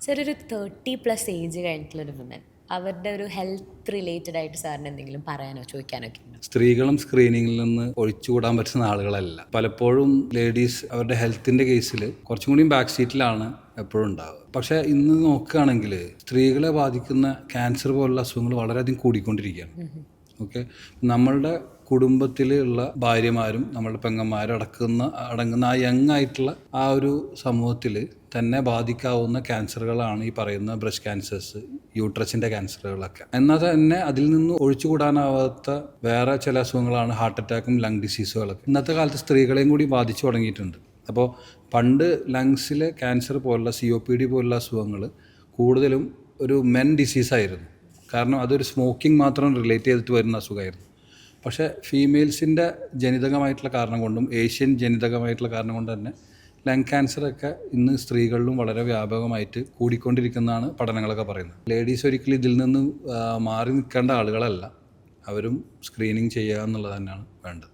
Sir ഒരു 30+ age കഴിഞ്ഞിട്ടുള്ളൊരു woman അവരുടെ ഒരു ഹെൽത്ത് റിലേറ്റഡ് ആയിട്ട് സാറിന് എന്തെങ്കിലും പറയാനോ ചോദിക്കാനോ ഒക്കെ ഉണ്ടോ? സ്ത്രീകളും സ്ക്രീനിങ്ങിൽ നിന്ന് ഒഴിച്ചുകൂടാൻ പറ്റുന്ന ആളുകളല്ല. പലപ്പോഴും ലേഡീസ് അവരുടെ ഹെൽത്തിൻ്റെ കേസിൽ കുറച്ചും കൂടിയും ബാക്ക് സീറ്റിലാണ് എപ്പോഴും ഉണ്ടാവുക. പക്ഷേ ഇന്ന് നോക്കുകയാണെങ്കിൽ സ്ത്രീകളെ ബാധിക്കുന്ന ക്യാൻസർ പോലുള്ള അസുഖങ്ങൾ വളരെയധികം കൂടിക്കൊണ്ടിരിക്കുകയാണ്. ഓക്കെ, നമ്മളുടെ കുടുംബത്തിലുള്ള ഭാര്യമാരും നമ്മളുടെ പെങ്ങന്മാരും അടങ്ങുന്ന ആ യങ് ആയിട്ടുള്ള ആ ഒരു സമൂഹത്തിൽ തന്നെ ബാധിക്കാവുന്ന ക്യാൻസറുകളാണ് ഈ പറയുന്ന ബ്രസ്റ്റ് ക്യാൻസേഴ്സ്, യൂട്രസിൻ്റെ ക്യാൻസറുകളൊക്കെ. എന്നാൽ തന്നെ അതിൽ നിന്ന് ഒഴിച്ചുകൂടാനാവാത്ത വേറെ ചില അസുഖങ്ങളാണ് ഹാർട്ട് അറ്റാക്കും ലങ് ഡിസീസുകളൊക്കെ. ഇന്നത്തെ കാലത്ത് സ്ത്രീകളെയും കൂടി ബാധിച്ചു തുടങ്ങിയിട്ടുണ്ട്. അപ്പോൾ പണ്ട് ലങ്സിലെ ക്യാൻസർ പോലുള്ള COPD പോലുള്ള അസുഖങ്ങൾ കൂടുതലും ഒരു മെൻ ഡിസീസായിരുന്നു. കാരണം അതൊരു സ്മോക്കിംഗ് മാത്രം റിലേറ്റ് ചെയ്തിട്ട് വരുന്ന അസുഖമായിരുന്നു. പക്ഷേ ഫീമെയിൽസിൻ്റെ ജനിതകമായിട്ടുള്ള കാരണം കൊണ്ടും ഏഷ്യൻ ജനിതകമായിട്ടുള്ള കാരണം കൊണ്ട് തന്നെ ലങ് ക്യാൻസറൊക്കെ ഇന്ന് സ്ത്രീകളിലും വളരെ വ്യാപകമായിട്ട് കൂടിക്കൊണ്ടിരിക്കുന്നതാണ് പഠനങ്ങളൊക്കെ പറയുന്നത്. ലേഡീസ് ഒരിക്കലും ഇതിൽ നിന്ന് മാറി നിൽക്കേണ്ട ആളുകളല്ല. അവരും സ്ക്രീനിങ് ചെയ്യുക എന്നുള്ളത് തന്നെയാണ് വേണ്ടത്.